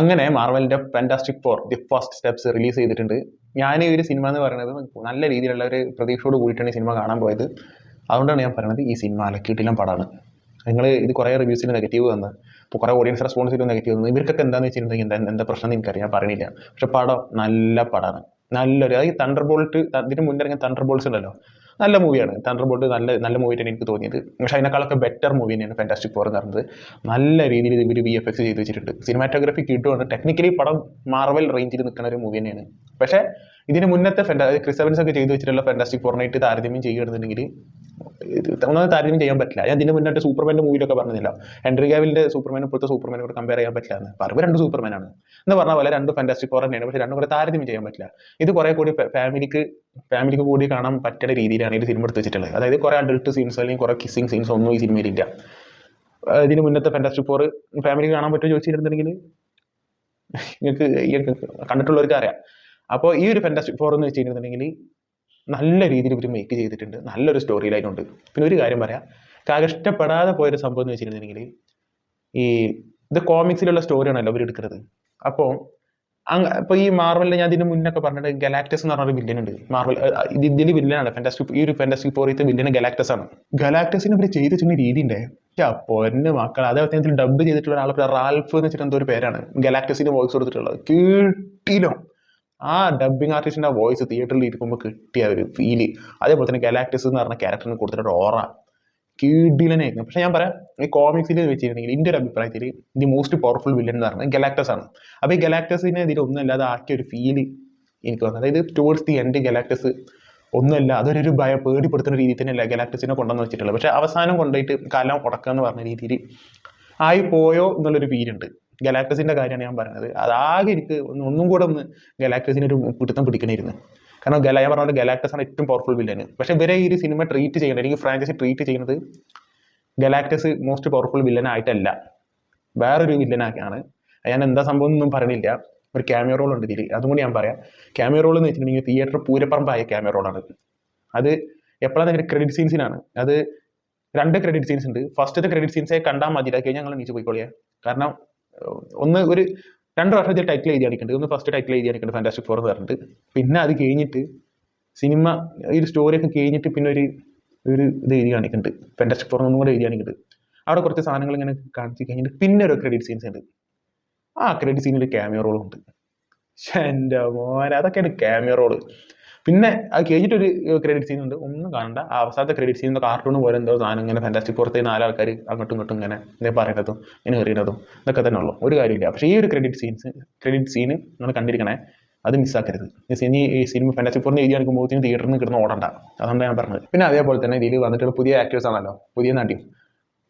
അങ്ങനെ മാർവലിന്റെ fantastic four the first steps release ചെയ്തിട്ടുണ്ട്. ഞാൻ ഈ ഒരു സിനിമ എന്ന് പറയുന്നത് നല്ല രീതിയിലുള്ള ഒരു പ്രതീക്ഷയോട് കൂടിയിട്ടാണ് ഈ സിനിമ കാണാൻ പോയത്. അതുകൊണ്ടാണ് ഞാൻ പറയുന്നത് ഈ സിനിമ അലക്കിയിട്ടിലും പടമാണ്. നിങ്ങൾ ഇത് കുറേ റിവ്യൂസിന് നെഗറ്റീവ് തന്ന്, ഇപ്പോൾ കുറേ ഓഡിയൻസ് റെസ്പോൺസിൽ നെഗറ്റീവ് തന്നു. ഇവർക്കൊക്കെ എന്താണെന്ന് വെച്ചിട്ടുണ്ടെങ്കിൽ എന്താ പ്രശ്നം എന്ന് എനിക്കറിയാം, ഞാൻ പറയണില്ല. പക്ഷെ പടം നല്ല പടമാണ്, നല്ലൊരു, അതായത് തണ്ടർ ബോൾട്ട്, ഇതിന് മുന്നിറങ്ങിയ തണ്ടർ ബോൾട്സ് ഉണ്ടല്ലോ, നല്ല മൂവിയാണ്. തണ്ടർ ബോൾട്ട് നല്ല മൂവി ആയിട്ടാണ് എനിക്ക് തോന്നിയത്. പക്ഷേ അതിനേക്കാളൊക്കെ ബെറ്റർ മൂവി തന്നെയാണ് ഫാന്റാസ്റ്റിക് ഫോർ എന്ന് പറയുന്നത്. നല്ല രീതിയിൽ ഇവർ VFX ചെയ്ത് വെച്ചിട്ടുണ്ട്, സിനിമാറ്റോഗ്രാഫി കിട്ടുവാണ്. ടെക്നിക്കലി പടം മാർവൽ റേഞ്ചിൽ നിൽക്കുന്ന ഒരു മൂവി തന്നെയാണ്. പക്ഷേ ഇതിന് മുന്നത്തെ ക്രിസ് എവൻസ് ഒക്കെ ചെയ്ത് വെച്ചിട്ടുള്ള ഫാന്റാസ്റ്റിക് ഫോറിനായിട്ട് താരതമ്യം ചെയ്യുകയാണെന്നുണ്ടെങ്കിൽ ഒന്നും താരതമ്യം ചെയ്യാൻ പറ്റില്ല. ഞാൻ ഇതിന് മുന്നേ സൂപ്പർമാൻ്റെ മൂവിയിലൊക്കെ പറഞ്ഞില്ല, ഹെൻറി കാവിലിന്റെ സൂപ്പർമാനും ഇപ്പോഴത്തെ സൂപ്പർമാനോട് കമ്പയർ ചെയ്യാൻ പറ്റില്ല എന്ന് പറയുമ്പോൾ രണ്ട് സൂപ്പർമാനാണ് എന്ന് പറഞ്ഞ പോലെ രണ്ട് ഫാന്റാസ്റ്റിക് ഫോർ തന്നെയാണ്. പക്ഷേ രണ്ടും കൂടെ താരതമ്യം ചെയ്യാൻ പറ്റില്ല. ഇത് കുറെ കൂടി ഫാമിലിക്ക് കൂടി കാണാൻ പറ്റുന്ന രീതിയിലാണ് ഈ സിനിമ എടുത്ത് വെച്ചിട്ടുള്ളത്. അതായത് കുറെ അഡൾട്ട് സീൻസ് അല്ലെങ്കിൽ കുറെ കിസ്സിങ് സീൻസ് ഒന്നും ഈ സിനിമയിലില്ല. ഇതിന് മുന്നത്തെ ഫാന്റാസ്റ്റിക് ഫോർ ഫാമിലിക്ക് കാണാൻ പറ്റുമോ ചോദിച്ചിട്ടുണ്ടെങ്കിൽ നിങ്ങൾക്ക് കണ്ടിട്ടുള്ളവർക്ക് അറിയാം. അപ്പോൾ ഈ ഒരു ഫാന്റാസ്റ്റിക് ഫോർ എന്ന് വെച്ചിട്ടുണ്ടെങ്കിൽ നല്ല രീതിയിൽ ഇവർ മേക്ക് ചെയ്തിട്ടുണ്ട്, നല്ലൊരു സ്റ്റോറി ലൈൻ ഉണ്ട്. പിന്നെ ഒരു കാര്യം പറയാം, കഷ്ടപ്പെടാതെ പോയൊരു സംഭവം എന്ന് വെച്ചിട്ടുണ്ടെങ്കിൽ ഇത് കോമിക്സിലുള്ള സ്റ്റോറിയാണല്ലോ അവർ എടുക്കുന്നത്. അപ്പോൾ ഈ മാർവലിൽ ഞാൻ ഇതിന് മുന്നൊക്കെ പറഞ്ഞിട്ട് ഗലാക്ടസ് എന്ന് പറഞ്ഞൊരു വില്ലൻ ഉണ്ട് മാർവൽ. ഇതിൽ വില്ലനാണ് ഈ ഒരു ഫാന്റാസ്റ്റിക് ഫോറിത്തെ വില്ലന് ഗലാക്ടസ് ആണ്. ഗലാക്ടസിന് ഇവർ ചെയ്ത് വെച്ചിരുന്ന രീതി ഉണ്ടേ, പൊന്നെ മക്കൾ. അതേപോലെ ഡബ് ചെയ്തിട്ടുള്ള ഒരാൾ റാൽഫ് എന്ന് വെച്ചിട്ട് എന്തോ ഒരു പേരാണ് ഗലാക്ടസിന് വോയിസ് കൊടുത്തിട്ടുള്ളത്. കിട്ടിയില്ലോ ആ ഡബിങ് ആർട്ടിസ്റ്റിന്റെ വോയിസ് തിയേറ്ററിൽ ഇരിക്കുമ്പോൾ കിട്ടിയ ഒരു ഫീല്. അതേപോലെ തന്നെ ഗലാക്ടസ് എന്ന് പറഞ്ഞ ക്യാരക്ടറിന് കൊടുത്തിട്ട് ഓറ കിടിലനായിരുന്നു. പക്ഷെ ഞാൻ പറയാം, ഈ കോമിക്സിൽ വെച്ചിട്ടുണ്ടെങ്കിൽ എൻ്റെ ഒരു അഭിപ്രായത്തിൽ ദി മോസ്റ്റ് പവർഫുൾ വില്ലൻ എന്ന് പറഞ്ഞാൽ ഗലാക്ടസ് ആണ്. അപ്പോൾ ഈ ഗലാക്ടസിനെ ഇതിലൊന്നും അല്ലാതെ ആക്കിയ ഒരു ഫീല് എനിക്ക് വന്നത്. അതായത് ടുവേർഡ്സ് ദി എൻഡ് ഗലാക്ടസ് ഒന്നുമല്ല, അതൊരു പേടിപ്പെടുത്തുന്ന രീതിയിൽ തന്നെയല്ല ഗലാക്ടസിനെ കൊണ്ടുവന്ന് വെച്ചിട്ടുള്ളത്. പക്ഷെ അവസാനം കൊണ്ടുപോയിട്ട് കലം ഉടക്കുക എന്ന് പറഞ്ഞ രീതിയിൽ ആയി പോയോ എന്നുള്ളൊരു ഫീലുണ്ട്. ഗലാക്ടസിന്റെ കാര്യമാണ് ഞാൻ പറയുന്നത്. അതാകെ എനിക്ക് ഒന്നും കൂടെ ഒന്ന് ഗലാക്ടസിന് ഒരു പിടുത്തം പിടിക്കണമായിരുന്നു. കാരണം ഞാൻ പറഞ്ഞ ഗലാക്ടസ് ആണ് ഏറ്റവും പവർഫുൾ വില്ലന്. പക്ഷെ ഇവരെ ഈ ഒരു സിനിമ ട്രീറ്റ് ചെയ്യുന്നത്, അല്ലെങ്കിൽ ഫ്രാഞ്ചൈസി ട്രീറ്റ് ചെയ്യുന്നത് ഗലാക്ടസ് മോസ്റ്റ് പവർഫുൾ വില്ലനായിട്ടല്ല, വേറൊരു വില്ലനാണ്. ഞാൻ എന്താ സംഭവം ഒന്നും പറയണില്ല. ഒരു ക്യാമിയോ റോൾ ഉണ്ട് ഇതിൽ, അതും കൂടി ഞാൻ പറയാം. ക്യാമിയോ റോൾ എന്ന് വെച്ചിട്ടുണ്ടെങ്കിൽ തിയേറ്റർ പൂരപ്പറമ്പായ ക്യാമിയോ റോളാണ്. അത് എപ്പോഴാണ് ക്രെഡിറ്റ് സീൻസിനാണ്. അത് 2 ക്രെഡിറ്റ് സീൻസ് ഉണ്ട്. ഫസ്റ്റത്തെ ക്രെഡിറ്റ് സീൻസെ കണ്ടാൽ മതിയാക്കി ഞങ്ങൾ നീച്ച് പോയിക്കോളിയാ. കാരണം ഒരു 2 വർഷത്തിൽ ടൈറ്റിൽ എഴുതി അടിക്കുന്നുണ്ട്. ഒന്ന് ഫസ്റ്റ് ടൈറ്റിൽ എഴുതി അടിക്കുന്നുണ്ട് ഫാന്റാസ്റ്റിക് ഫോർ എന്ന് പറഞ്ഞിട്ട്. പിന്നെ അത് കഴിഞ്ഞിട്ട് സിനിമ ഈ ഒരു സ്റ്റോറിയൊക്കെ കഴിഞ്ഞിട്ട് പിന്നെ ഒരു ഇത് എഴുതി കാണിക്കുന്നുണ്ട്, ഫാന്റാസ്റ്റിക് ഫോർ ഒന്നും കൂടെ എഴുതി കാണിക്കുന്നുണ്ട്. അവിടെ കുറച്ച് സാധനങ്ങൾ ഇങ്ങനെ കാണിച്ച് കഴിഞ്ഞിട്ട് പിന്നെ ഒരു ക്രെഡിറ്റ് സീൻസ് ഉണ്ട്. ആ ക്രെഡിറ്റ് സീനിൽ ക്യാമിയോ റോളും ഉണ്ട്. എൻ്റെ മോനെ, അതൊക്കെയാണ് ക്യാമിയോ റോള്. പിന്നെ അത് കഴിഞ്ഞിട്ടൊരു ക്രെഡിറ്റ് സീൻ ഉണ്ട്, ഒന്നും കാണണ്ട. ആ അവസാനത്തെ ക്രെഡിറ്റ് സീൻ കാർട്ടൂൺ പോലെ എന്തോ സാധനം ഇങ്ങനെ ഫാന്റാസ്റ്റിക് ഫോർത്തെ 4 ആൾക്കാർ അങ്ങോട്ടും ഇങ്ങോട്ടും ഇങ്ങനെ പറയുന്നതും ഇങ്ങനെ എറിയുന്നതും ഇതൊക്കെ തന്നെ ഉള്ളൂ, ഒരു കാര്യമില്ല. പക്ഷേ ഈ ഒരു ക്രെഡിറ്റ് സീന് നിങ്ങൾ കണ്ടിരിക്കണേ, അത് മിസ്സാക്കരുത്. ഈ സിനിമ ഫാന്റാസ്റ്റിക് ഫോറിന് എഴുതി കാണിക്കുമ്പോൾ തിയേറ്ററിൽ നിന്ന് കിടന്ന് ഓടണ്ട, അതാണ് ഞാൻ പറഞ്ഞത്. പിന്നെ അതേപോലെ തന്നെ ഇതിൽ വന്നിട്ടുള്ള പുതിയ ആക്ടേഴ്സ് ആണല്ലോ, പുതിയ നടിയും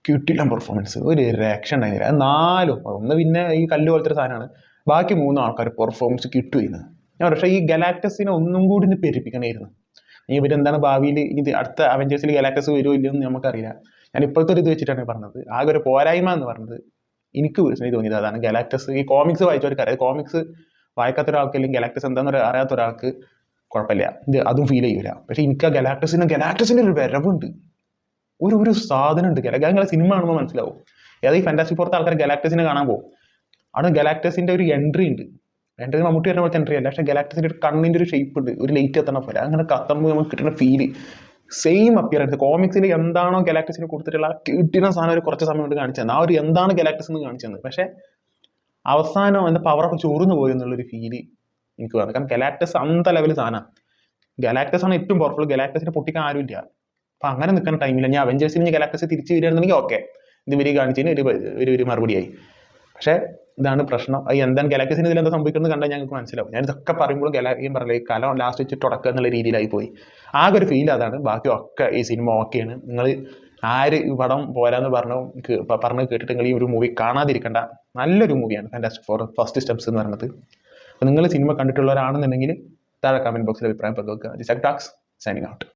കിട്ടില്ല പെർഫോമൻസ്, ഒരു രക്ഷ ഉണ്ടായിരുന്നില്ല. അത് 4 ഒന്ന് പിന്നെ ഈ കല്ല് പോലത്തെ ഒരു സാധനമാണ്, ബാക്കി 3 ആൾക്കാർ പെർഫോമൻസ് കിട്ടുമായിരുന്നു. ഞാൻ പക്ഷേ ഈ ഗലാക്ടസിനെ ഒന്നും കൂടി ഒന്ന് പെരുപ്പിക്കണമായിരുന്നു. ഇവരെന്താണ് ഭാവിയിൽ ഇത് അടുത്ത അവഞ്ചേഴ്സിൽ ഗലാക്ടസ് വരുമോ ഇല്ലയെന്ന് നമുക്കറിയില്ല. ഞാൻ ഇപ്പോഴത്തെ ഒരു ഇത് വെച്ചിട്ടാണ് പറഞ്ഞത്. ആകെ ഒരു പോരായ്മ എന്ന് പറഞ്ഞത് എനിക്ക് പേഴ്സണലി തോന്നിയത് അതാണ്. ഗലാക്ടസ് ഈ കോമിക്സ് വായിച്ചവർക്ക് അറിയാം, കോമിക്സ് വായിക്കാത്ത ഒരാൾക്ക് അല്ലെങ്കിൽ ഗലാക്ടസ് എന്താണെന്ന് അറിയാത്ത ഒരാൾക്ക് കുഴപ്പമില്ല, ഇത് അതും ഫീൽ ചെയ്യൂല. പക്ഷെ എനിക്ക് ആ ഗലാക്ടസിന് ഒരു വരവുണ്ട്, ഒരു സാധനം ഉണ്ട്. നിങ്ങളെ സിനിമ കാണുമ്പോൾ മനസ്സിലാവും. ഏതാ ഈ ഫാന്റാസ്റ്റിക് ഫോർത്തെ ആൾക്കാർ ഗലാക്ടസിനെ കാണാൻ പോകും. അവിടെ ഗലാക്ടസിന്റെ ഒരു എൻട്രി ഉണ്ട്. എൻട്രി മമ്മൂട്ടി വരുന്ന പോലത്തെ എൻട്രി അല്ല, പക്ഷെ ഗലാക്ടസിന്റെ ഒരു കണ്ണിന്റെ ഒരു ഷേപ്പ് ഉണ്ട്, ഒരു ലൈറ്റ് എത്തണ പോലെ. അങ്ങനെ കത്തുമ്പോൾ നമുക്ക് കിട്ടുന്ന ഫീല് സെയിം അപ്പിയറൻസ്. കോമിക്സിൽ എന്താണോ ഗലാക്ടസിന് കൊടുത്തിട്ടുള്ള കിട്ടുന്ന സാധനം ഒരു കുറച്ച് സമയം കൊണ്ട് കാണിച്ചു തന്നെ, ആ ഒരു എന്താണ് ഗലാക്ടസ് എന്ന് കാണിച്ചു തന്നെ. പക്ഷെ അവസാനം എന്താ പവറൊക്കെ ചോർന്നു പോയി എന്നുള്ളൊരു ഫീല് എനിക്ക് വന്നു. കാരണം ഗലാക്ടസ് അന്ത ലെവൽ സാധനമാണ്. ഗലാക്ടസ് ആണ് ഏറ്റവും പവർഫുൾ, ഗലാക്ടസിനെ പൊട്ടിക്കാൻ ആരുമില്ല. അപ്പൊ അങ്ങനെ നിൽക്കുന്ന ടൈമിൽ ഞാൻ അവഞ്ചേഴ്സിന് ഗലാക്ടസ് തിരിച്ചു വരികയാണെന്നുണ്ടെങ്കിൽ ഓക്കെ, ഇത് വരി കാണിച്ചതിന് ഒരു മറുപടിയായി. പക്ഷെ ഇതാണ് പ്രശ്നം. അത് എന്താണ് ഗലാക്ടസിന് ഇതിലെന്താ സംഭവിക്കുന്നത് കണ്ടാൽ ഞങ്ങൾക്ക് മനസ്സിലാവും. ഞാൻ ഇതൊക്കെ പറയുമ്പോൾ പറഞ്ഞില്ലേ, കലം ലാസ്റ്റ് വെച്ച് തുടക്കുക എന്നുള്ള രീതിയിലായി പോയി. ആകെ ഒരു ഫീൽ അതാണ്. ബാക്കി ഒക്കെ ഈ സിനിമ ഓക്കെയാണ്. നിങ്ങൾ ആര് ഈ പടം പോരാന്ന് പറഞ്ഞ് കേട്ടിട്ട് നിങ്ങൾ ഈ ഒരു മൂവി കാണാതിരിക്കേണ്ട നല്ലൊരു മൂവിയാണ് ഫാന്റാസ്റ്റിക് ഫോർ ഫസ്റ്റ് സ്റ്റെപ്സ് എന്ന് പറയുന്നത്. അപ്പോൾ നിങ്ങൾ സിനിമ കണ്ടിട്ടുള്ളവരാണെന്നുണ്ടെങ്കിൽ താഴെ കമന്റ് ബോക്സിൽ അഭിപ്രായം പങ്കുവെക്കുക. This tax signing out.